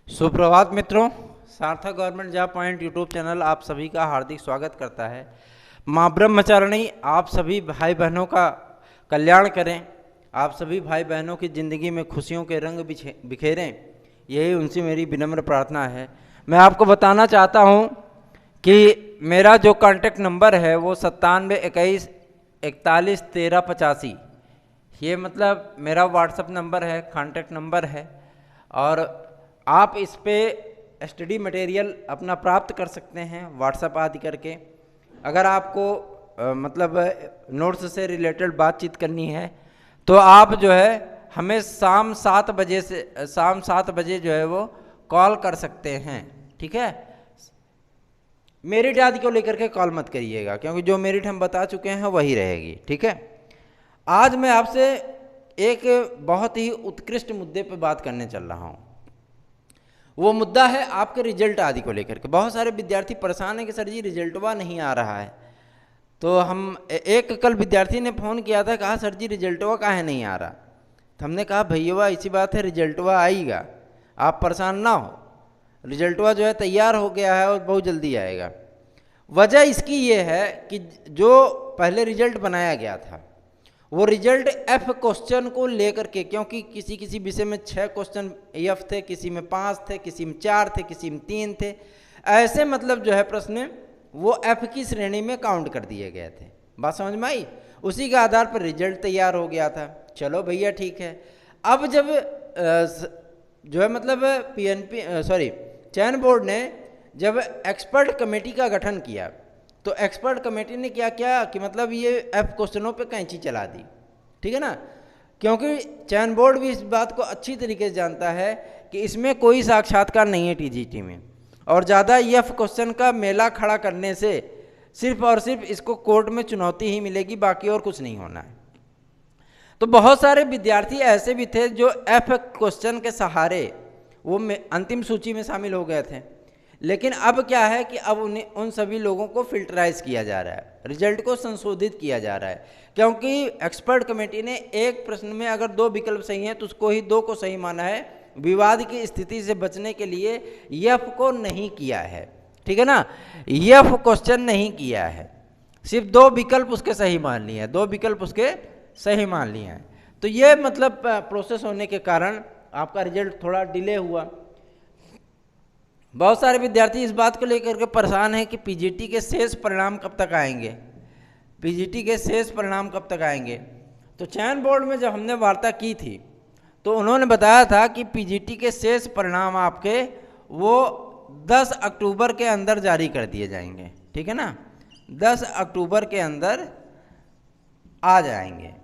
सुप्रभात मित्रों, सार्थक government job point YouTube channel आप सभी का हार्दिक स्वागत करता है। माँ ब्रह्मचारिणी आप सभी भाई बहनों का कल्याण करें, आप सभी भाई बहनों की ज़िंदगी में खुशियों के रंग बिखेरें, यही उनसे मेरी विनम्र प्रार्थना है। मैं आपको बताना चाहता हूँ कि मेरा जो कॉन्टेक्ट नंबर है वो 9721411385, ये मतलब मेरा व्हाट्सअप नंबर है, कॉन्टेक्ट नंबर है। और आप इस पे स्टडी मटेरियल अपना प्राप्त कर सकते हैं व्हाट्सएप आदि करके। अगर आपको मतलब नोट्स से रिलेटेड बातचीत करनी है तो आप जो है हमें शाम 7 बजे जो है वो कॉल कर सकते हैं, ठीक है। मेरिट आदि को लेकर के कॉल मत करिएगा, क्योंकि जो मेरिट हम बता चुके हैं वही रहेगी, ठीक है। आज मैं आपसे एक बहुत ही उत्कृष्ट मुद्दे पर बात करने चल रहा हूँ। वो मुद्दा है आपके रिजल्ट आदि को लेकर के। बहुत सारे विद्यार्थी परेशान हैं कि सर जी रिजल्टवा नहीं आ रहा है। तो हम एक कल विद्यार्थी ने फ़ोन किया था, कहा सर जी रिजल्टवा काहे नहीं आ रहा। तो हमने कहा भैया इसी बात है, रिजल्टवा आएगा, आप परेशान ना हो। रिजल्टवा जो है तैयार हो गया है और बहुत जल्दी आएगा। वजह इसकी ये है कि जो पहले रिजल्ट बनाया गया था वो रिजल्ट एफ क्वेश्चन को लेकर के, क्योंकि किसी किसी विषय में 6 क्वेश्चन एफ थे, किसी में 5 थे, किसी में 4 थे, किसी में 3 थे, ऐसे मतलब जो है प्रश्न वो एफ की श्रेणी में काउंट कर दिए गए थे। बात समझ में आई। उसी के आधार पर रिजल्ट तैयार हो गया था। चलो भैया ठीक है। अब जब जो है मतलब चयन बोर्ड ने जब एक्सपर्ट कमेटी का गठन किया तो एक्सपर्ट कमेटी ने क्या किया कि मतलब ये एफ क्वेश्चनों पे कैंची चला दी, ठीक है ना। क्योंकि चयन बोर्ड भी इस बात को अच्छी तरीके से जानता है कि इसमें कोई साक्षात्कार नहीं है टीजीटी में, और ज़्यादा एफ क्वेश्चन का मेला खड़ा करने से सिर्फ और सिर्फ इसको कोर्ट में चुनौती ही मिलेगी, बाकी और कुछ नहीं होना है। तो बहुत सारे विद्यार्थी ऐसे भी थे जो एफ क्वेश्चन के सहारे वो अंतिम सूची में शामिल हो गए थे। लेकिन अब क्या है कि अब उन सभी लोगों को फिल्टराइज किया जा रहा है, रिजल्ट को संशोधित किया जा रहा है। क्योंकि एक्सपर्ट कमेटी ने एक प्रश्न में अगर 2 विकल्प सही हैं तो उसको ही 2 को सही माना है। विवाद की स्थिति से बचने के लिए एफ को नहीं किया है, ठीक है ना। एफ क्वेश्चन नहीं किया है, सिर्फ 2 विकल्प उसके सही मान लिए हैं, 2 विकल्प उसके सही मान लिए हैं। तो ये मतलब प्रोसेस होने के कारण आपका रिजल्ट थोड़ा डिले हुआ। बहुत सारे विद्यार्थी इस बात को लेकर के परेशान हैं कि पीजीटी के शेष परिणाम कब तक आएंगे, पीजीटी के शेष परिणाम कब तक आएंगे। तो चयन बोर्ड में जब हमने वार्ता की थी तो उन्होंने बताया था कि पीजीटी के शेष परिणाम आपके वो 10 अक्टूबर के अंदर जारी कर दिए जाएंगे, ठीक है ना। 10 अक्टूबर के अंदर आ जाएंगे।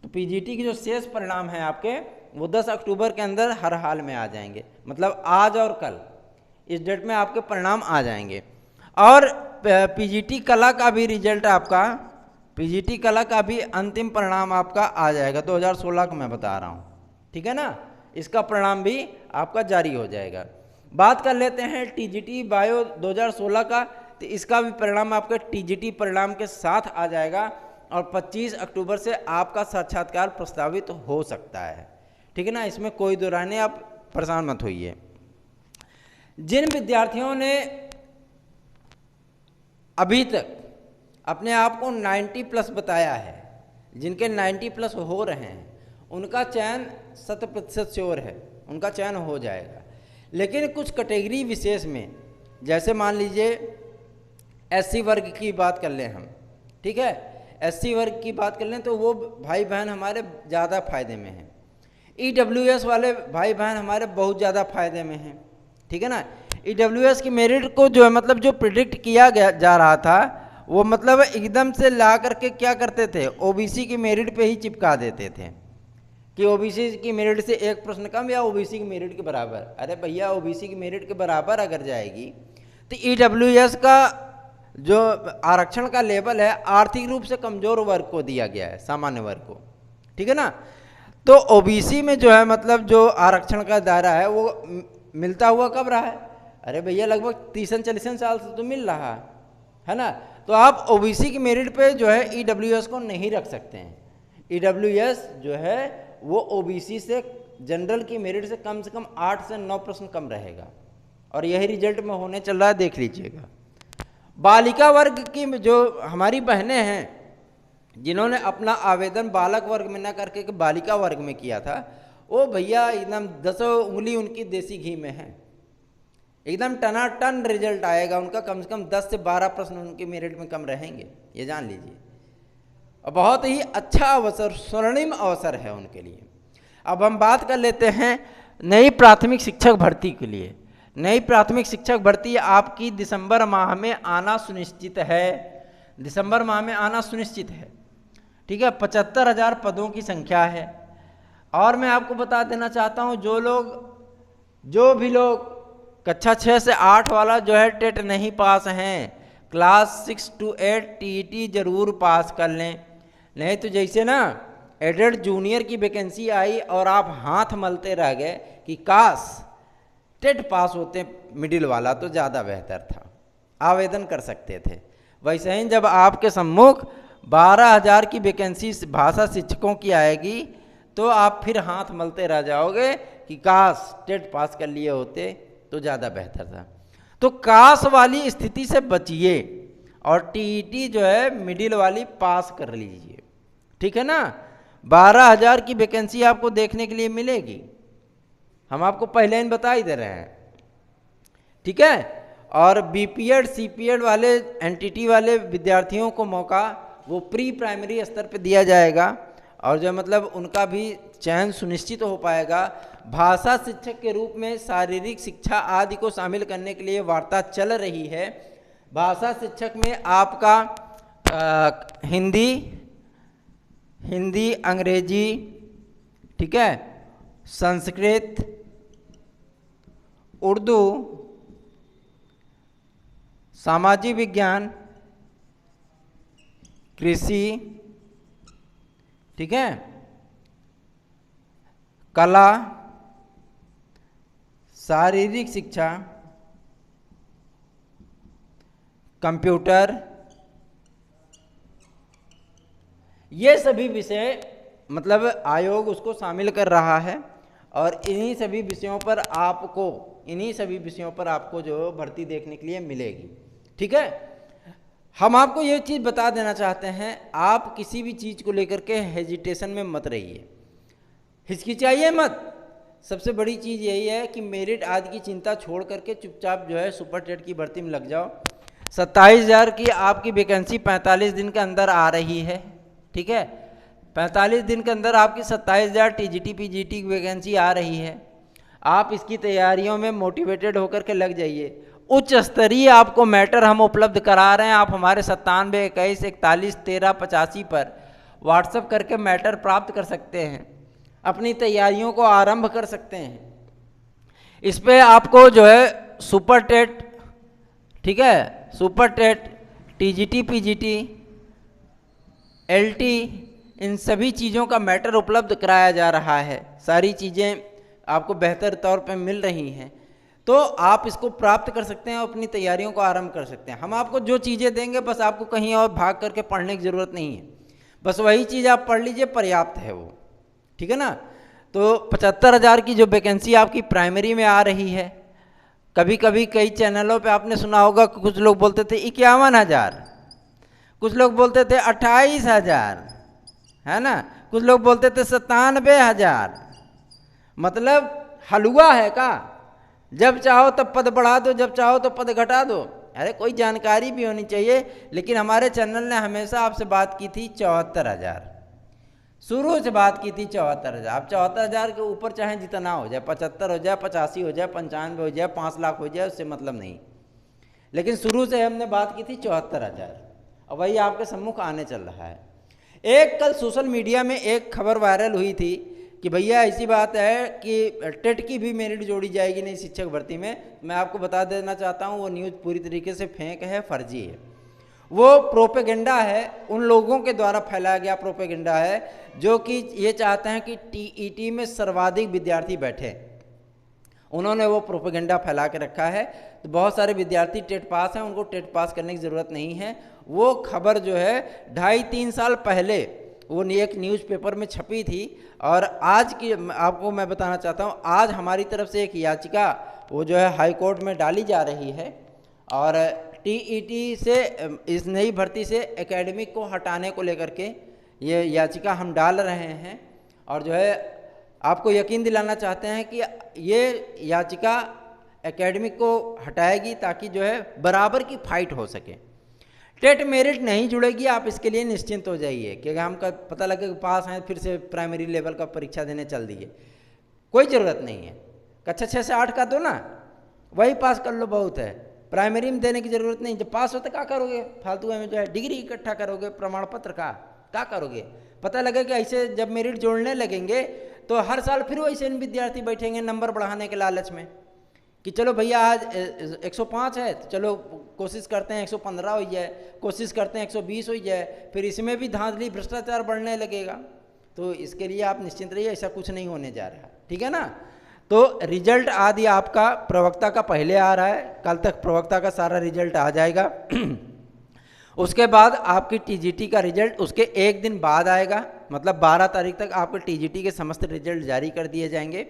तो पीजीटी के जो शेष परिणाम हैं आपके वो 10 अक्टूबर के अंदर हर हाल में आ जाएंगे, मतलब आज और कल इस डेट में आपके परिणाम आ जाएंगे। और पीजीटी कला का भी रिजल्ट आपका, पीजीटी कला का भी अंतिम परिणाम आपका आ जाएगा। 2016 का मैं बता रहा हूँ, ठीक है ना। इसका परिणाम भी आपका जारी हो जाएगा। बात कर लेते हैं टीजीटी बायो 2016 का, तो इसका भी परिणाम आपके टीजीटी परिणाम के साथ आ जाएगा और 25 अक्टूबर से आपका साक्षात्कार प्रस्तावित हो सकता है, ठीक है ना। इसमें कोई दो राय नहीं, आप परेशान मत होइए। जिन विद्यार्थियों ने अभी तक अपने आप को 90+ बताया है, जिनके 90+ हो रहे हैं, उनका चयन 100% श्योर है, उनका चयन हो जाएगा। लेकिन कुछ कैटेगरी विशेष में, जैसे मान लीजिए एससी वर्ग की बात कर लें हम, ठीक है, एससी वर्ग की बात कर लें तो वो भाई बहन हमारे ज़्यादा फायदे में हैं। ईडब्ल्यूएस वाले भाई बहन हमारे बहुत ज़्यादा फायदे में हैं, ठीक है ना। ईडब्ल्यूएस की मेरिट को जो है मतलब जो प्रिडिक्ट किया गया जा रहा था वो मतलब एकदम से ला करके क्या करते थे, ओबीसी की मेरिट पे ही चिपका देते थे कि ओबीसी की मेरिट से 1 प्रश्न कम या ओबीसी की मेरिट के बराबर। अरे भैया ओबीसी की मेरिट के बराबर अगर जाएगी तो ईडब्ल्यूएस का जो आरक्षण का लेवल है आर्थिक रूप से कमजोर वर्ग को दिया गया है, सामान्य वर्ग को, ठीक है ना। तो ओबीसी में जो है मतलब जो आरक्षण का दायरा है वो मिलता हुआ कब रहा है, अरे भैया लगभग 30-40 साल से तो मिल रहा है ना। तो आप ओबीसी की मेरिट पे जो है ईडब्ल्यूएस को नहीं रख सकते हैं। ईडब्ल्यूएस जो है वो ओबीसी से जनरल की मेरिट से कम 8 से 9 प्रश्न कम रहेगा, और यही रिजल्ट में होने चल रहा है, देख लीजिएगा। बालिका वर्ग की जो हमारी बहनें हैं जिन्होंने अपना आवेदन बालक वर्ग में ना करके बालिका वर्ग में किया था, वो भैया एकदम 10 उंगली उनकी देसी घी में है, एकदम टनाटन रिजल्ट आएगा उनका। कम से कम 10 से 12 प्रश्न उनके मेरिट में कम रहेंगे, ये जान लीजिए। और बहुत ही अच्छा अवसर, स्वर्णिम अवसर है उनके लिए। अब हम बात कर लेते हैं नई प्राथमिक शिक्षक भर्ती के लिए। नई प्राथमिक शिक्षक भर्ती आपकी दिसंबर माह में आना सुनिश्चित है, दिसंबर माह में आना सुनिश्चित है, ठीक है। 75,000 पदों की संख्या है। और मैं आपको बता देना चाहता हूँ, जो भी लोग कक्षा 6 से 8 वाला जो है टेट नहीं पास हैं, क्लास 6 to 8 टीईटी जरूर पास कर लें। नहीं तो जैसे ना एडेड जूनियर की वैकेंसी आई और आप हाथ मलते रह गए कि काश टेट पास होते मिडिल वाला तो ज़्यादा बेहतर था, आवेदन कर सकते थे। वैसे ही जब आपके सम्मुख 12,000 की वैकेंसी भाषा शिक्षकों की आएगी तो आप फिर हाथ मलते रह जाओगे कि काश टेट पास कर लिए होते तो ज़्यादा बेहतर था। तो काश वाली स्थिति से बचिए और टीईटी जो है मिडिल वाली पास कर लीजिए, ठीक है ना। 12,000 की वैकेंसी आपको देखने के लिए मिलेगी, हम आपको पहले ही बता ही दे रहे हैं, ठीक है। और बीपीएड सीपीएड वाले एनटीटी वाले विद्यार्थियों को मौका वो प्री प्राइमरी स्तर पे दिया जाएगा, और जो मतलब उनका भी चयन सुनिश्चित हो पाएगा। भाषा शिक्षक के रूप में शारीरिक शिक्षा आदि को शामिल करने के लिए वार्ता चल रही है। भाषा शिक्षक में आपका हिंदी, अंग्रेजी, ठीक है, संस्कृत, उर्दू, सामाजिक विज्ञान, कृषि, ठीक है, कला, शारीरिक शिक्षा, कंप्यूटर, ये सभी विषय मतलब आयोग उसको शामिल कर रहा है। और इन्हीं सभी विषयों पर आपको जो भर्ती देखने के लिए मिलेगी, ठीक है। हम आपको ये चीज़ बता देना चाहते हैं, आप किसी भी चीज़ को लेकर के हेजिटेशन में मत रहिए, हिचकिचाइए मत। सबसे बड़ी चीज़ यही है कि मेरिट आदि की चिंता छोड़ करके चुपचाप जो है सुपर टेट की भर्ती में लग जाओ। 27,000 की आपकी वैकेंसी 45 दिन के अंदर आ रही है, ठीक है। 45 दिन के अंदर आपकी 27,000 टीजीटी पीजीटी की वैकेंसी आ रही है। आप इसकी तैयारियों में मोटिवेटेड होकर के लग जाइए। उच्च स्तरीय आपको मैटर हम उपलब्ध करा रहे हैं। आप हमारे 97 21 41 13 85 पर व्हाट्सएप करके मैटर प्राप्त कर सकते हैं, अपनी तैयारियों को आरंभ कर सकते हैं। इस पे आपको जो है सुपर टेट, ठीक है, super TET, TGT PGT, LT, इन सभी चीज़ों का मैटर उपलब्ध कराया जा रहा है। सारी चीज़ें आपको बेहतर तौर पे मिल रही हैं, तो आप इसको प्राप्त कर सकते हैं और अपनी तैयारियों को आरंभ कर सकते हैं। हम आपको जो चीज़ें देंगे बस आपको कहीं और भाग करके पढ़ने की ज़रूरत नहीं है, बस वही चीज़ आप पढ़ लीजिए, पर्याप्त है वो, ठीक है ना। तो 75,000 की जो वैकेंसी आपकी प्राइमरी में आ रही है, कभी कभी कई चैनलों पे आपने सुना होगा कि कुछ लोग बोलते थे 51,000, कुछ लोग बोलते थे 28,000, है ना, कुछ लोग बोलते थे 97,000। मतलब हलवा है का, जब चाहो तब पद बढ़ा दो, जब चाहो तो पद घटा दो। अरे कोई जानकारी भी होनी चाहिए। लेकिन हमारे चैनल ने हमेशा आपसे बात की थी 74,000, शुरू से बात की थी 74,000। आप 74,000 के ऊपर चाहे जितना हो जाए, 75 हो जाए, 85 हो जाए, 95 हो जाए, 5 लाख हो जाए, उससे मतलब नहीं। लेकिन शुरू से हमने बात की थी 74,000, और वही आपके सम्मुख आने चल रहा है। एक कल सोशल मीडिया में एक खबर वायरल हुई थी कि भैया ऐसी बात है कि टेट की भी मेरिट जोड़ी जाएगी नई शिक्षक भर्ती में। मैं आपको बता देना चाहता हूँ वो न्यूज़ पूरी तरीके से फेक है, फर्जी है। वो प्रोपेगेंडा है, उन लोगों के द्वारा फैलाया गया प्रोपेगेंडा है जो कि ये चाहते हैं कि टीईटी में सर्वाधिक विद्यार्थी बैठे। उन्होंने वो प्रोपेगेंडा फैला के रखा है। तो बहुत सारे विद्यार्थी टेट पास हैं, उनको टेट पास करने की ज़रूरत नहीं है। वो खबर जो है 2.5-3 साल पहले वो एक न्यूज़पेपर में छपी थी। और आज की आपको मैं बताना चाहता हूँ, आज हमारी तरफ से एक याचिका वो जो है हाई कोर्ट में डाली जा रही है, और टीईटी से इस नई भर्ती से एकेडमिक को हटाने को लेकर के ये याचिका हम डाल रहे हैं। और जो है आपको यकीन दिलाना चाहते हैं कि ये याचिका एकेडमिक को हटाएगी ताकि जो है बराबर की फाइट हो सके। टेट मेरिट नहीं जुड़ेगी, आप इसके लिए निश्चिंत हो जाइए, क्योंकि हमका पता लगे कि पास हैं फिर से प्राइमरी लेवल का परीक्षा देने चल दिए, कोई ज़रूरत नहीं है। कक्षा 6 से 8 का दो ना, वही पास कर लो, बहुत है। प्राइमरी में देने की ज़रूरत नहीं। जब पास होते क्या करोगे, फालतू में जो है डिग्री इकट्ठा करोगे, प्रमाण पत्र का क्या करोगे। पता लगे कि ऐसे जब मेरिट जोड़ने लगेंगे तो हर साल फिर वैसे विद्यार्थी बैठेंगे नंबर बढ़ाने के लालच में कि चलो भैया आज 105 है तो चलो कोशिश करते हैं 115 हो जाए, कोशिश करते हैं 120 हो जाए, फिर इसमें भी धांधली भ्रष्टाचार बढ़ने लगेगा। तो इसके लिए आप निश्चिंत रहिए, ऐसा कुछ नहीं होने जा रहा, ठीक है ना। तो रिजल्ट आदि आपका प्रवक्ता का पहले आ रहा है, कल तक प्रवक्ता का सारा रिजल्ट आ जाएगा। उसके बाद आपकी टीजीटी का रिजल्ट उसके एक दिन बाद आएगा, मतलब 12 तारीख तक आपके टीजीटी के समस्त रिजल्ट जारी कर दिए जाएंगे।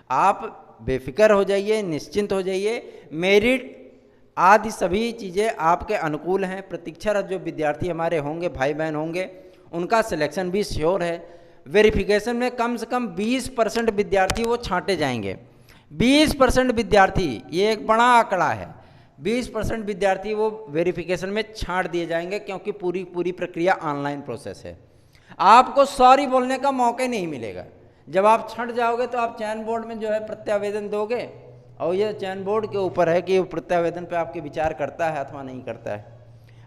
आप बेफिक्र हो जाइए, निश्चिंत हो जाइए, मेरिट आदि सभी चीज़ें आपके अनुकूल हैं। प्रतीक्षारत जो विद्यार्थी हमारे होंगे, भाई बहन होंगे, उनका सिलेक्शन भी श्योर है। वेरिफिकेशन में कम से कम 20% विद्यार्थी वो छांटे जाएंगे। 20% विद्यार्थी, ये एक बड़ा आंकड़ा है। 20% विद्यार्थी वो वेरिफिकेशन में छांट दिए जाएंगे, क्योंकि पूरी प्रक्रिया ऑनलाइन प्रोसेस है। आपको सॉरी बोलने का मौका ही नहीं मिलेगा। जब आप छंट जाओगे तो आप चयन बोर्ड में जो है प्रत्यावेदन दोगे, और ये चयन बोर्ड के ऊपर है कि वो प्रत्यावेदन पे आपके विचार करता है अथवा नहीं करता है,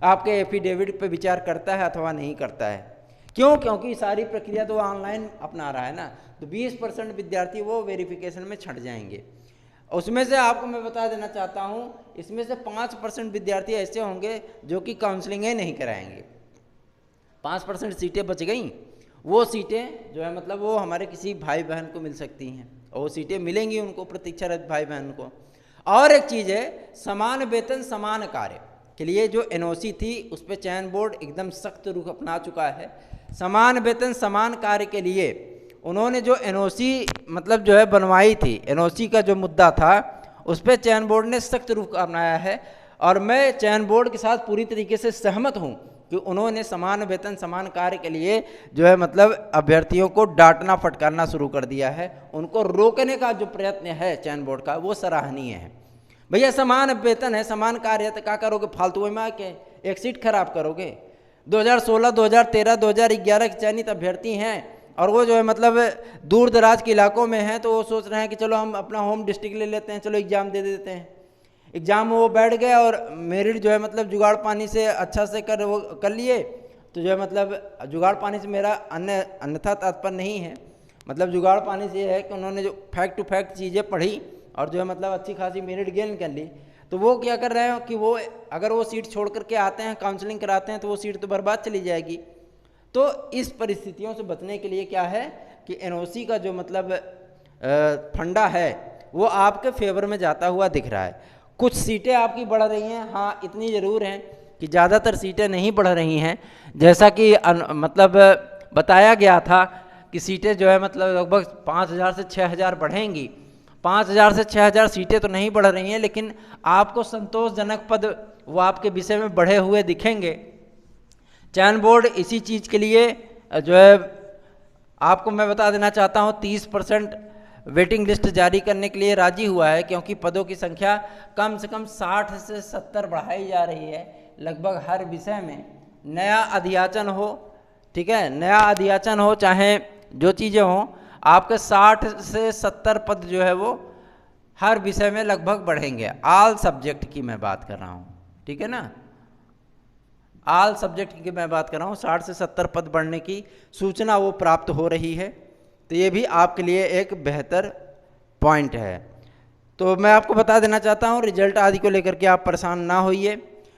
आपके एफिडेविट पे विचार करता है अथवा नहीं करता है। क्यों? क्योंकि सारी प्रक्रिया तो ऑनलाइन अपना रहा है ना। तो 20% विद्यार्थी वो वेरिफिकेशन में छंट जाएंगे। उसमें से आपको मैं बता देना चाहता हूँ, इसमें से 5% विद्यार्थी ऐसे होंगे जो कि काउंसलिंग नहीं कराएंगे। 5% सीटें बच गई, वो सीटें जो है मतलब वो हमारे किसी भाई बहन को मिल सकती हैं, और वो सीटें मिलेंगी उनको, प्रतीक्षारत भाई बहन को। और एक चीज़ है, समान वेतन समान कार्य के लिए जो एनओसी थी उस पर चयन बोर्ड एकदम सख्त रुख अपना चुका है। समान वेतन समान कार्य के लिए उन्होंने जो एनओसी मतलब जो है बनवाई थी, एनओसी का जो मुद्दा था उस पर चयन बोर्ड ने सख्त रुख अपनाया है। और मैं चयन बोर्ड के साथ पूरी तरीके से सहमत हूँ कि उन्होंने समान वेतन समान कार्य के लिए जो है मतलब अभ्यर्थियों को डांटना फटकारना शुरू कर दिया है। उनको रोकने का जो प्रयत्न है चयन बोर्ड का, वो सराहनीय है। भैया समान वेतन है, समान कार्य है, तो क्या करोगे, फालतू में आके एक सीट खराब करोगे। 2016, 2013, 2011 के चयनित अभ्यर्थी हैं, और वो जो है मतलब दूर दराज के इलाकों में हैं, तो वो सोच रहे हैं कि चलो हम अपना होम डिस्ट्रिक्ट ले लेते हैं, चलो एग्ज़ाम दे देते हैं। एग्ज़ाम में वो बैठ गए और मेरिट जो है मतलब जुगाड़ पानी से अच्छा से कर लिए। तो जो है मतलब जुगाड़ पानी से मेरा अन्यथा तात्पर्य नहीं है, मतलब जुगाड़ पानी से ये है कि उन्होंने जो फैक्ट टू फैक्ट चीज़ें पढ़ी और जो है मतलब अच्छी खासी मेरिट गेन कर ली। तो वो क्या कर रहे हैं कि वो अगर वो सीट छोड़ करके आते हैं, काउंसलिंग कराते हैं, तो वो सीट तो बर्बाद चली जाएगी। तो इस परिस्थितियों से बचने के लिए क्या है कि एनओसी का जो मतलब फंडा है वो आपके फेवर में जाता हुआ दिख रहा है। कुछ सीटें आपकी बढ़ रही हैं, हाँ इतनी ज़रूर हैं कि ज़्यादातर सीटें नहीं बढ़ रही हैं। जैसा कि मतलब बताया गया था कि सीटें जो है मतलब लगभग 5,000 से 6,000 बढ़ेंगी। 5,000 से 6,000 सीटें तो नहीं बढ़ रही हैं, लेकिन आपको संतोषजनक पद वो आपके विषय में बढ़े हुए दिखेंगे। चयन बोर्ड इसी चीज़ के लिए जो है आपको मैं बता देना चाहता हूँ 30% वेटिंग लिस्ट जारी करने के लिए राजी हुआ है, क्योंकि पदों की संख्या कम से कम 60 से 70 बढ़ाई जा रही है लगभग हर विषय में। नया अध्याचन हो, ठीक है, नया अध्याचन हो चाहे जो चीज़ें हों, आपके 60 से 70 पद जो है वो हर विषय में लगभग बढ़ेंगे। ऑल सब्जेक्ट की मैं बात कर रहा हूँ, ठीक है ना, ऑल सब्जेक्ट की मैं बात कर रहा हूँ। 60 से 70 पद बढ़ने की सूचना वो प्राप्त हो रही है। तो ये भी आपके लिए एक बेहतर पॉइंट है। तो मैं आपको बता देना चाहता हूँ रिजल्ट आदि को लेकर के आप परेशान ना होइए।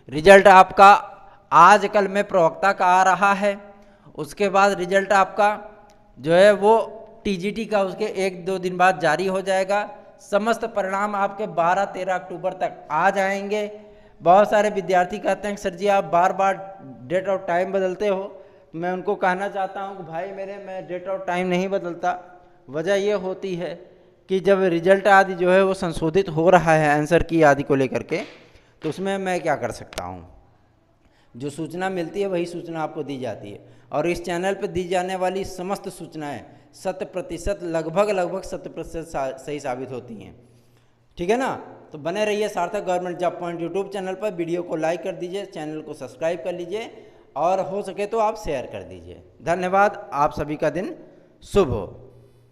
रिजल्ट आपका आज कल में प्रवक्ता का आ रहा है, उसके बाद रिजल्ट आपका जो है वो टीजीटी का उसके 1-2 दिन बाद जारी हो जाएगा। समस्त परिणाम आपके 12-13 अक्टूबर तक आ जाएंगे। बहुत सारे विद्यार्थी कहते हैं सर जी आप बार बार डेट और टाइम बदलते हो, मैं उनको कहना चाहता हूँ कि भाई मैं डेट और टाइम नहीं बदलता। वजह ये होती है कि जब रिजल्ट आदि जो है वो संशोधित हो रहा है आंसर की आदि को लेकर के, तो उसमें मैं क्या कर सकता हूँ, जो सूचना मिलती है वही सूचना आपको दी जाती है। और इस चैनल पर दी जाने वाली समस्त सूचनाएं 100% लगभग 100% सही साबित होती हैं। ठीक है ना। तो बने रहिए सार्थक government job point YouTube channel पर। वीडियो को लाइक कर दीजिए, चैनल को सब्सक्राइब कर लीजिए और हो सके तो आप शेयर कर दीजिए। धन्यवाद। आप सभी का दिन शुभ हो।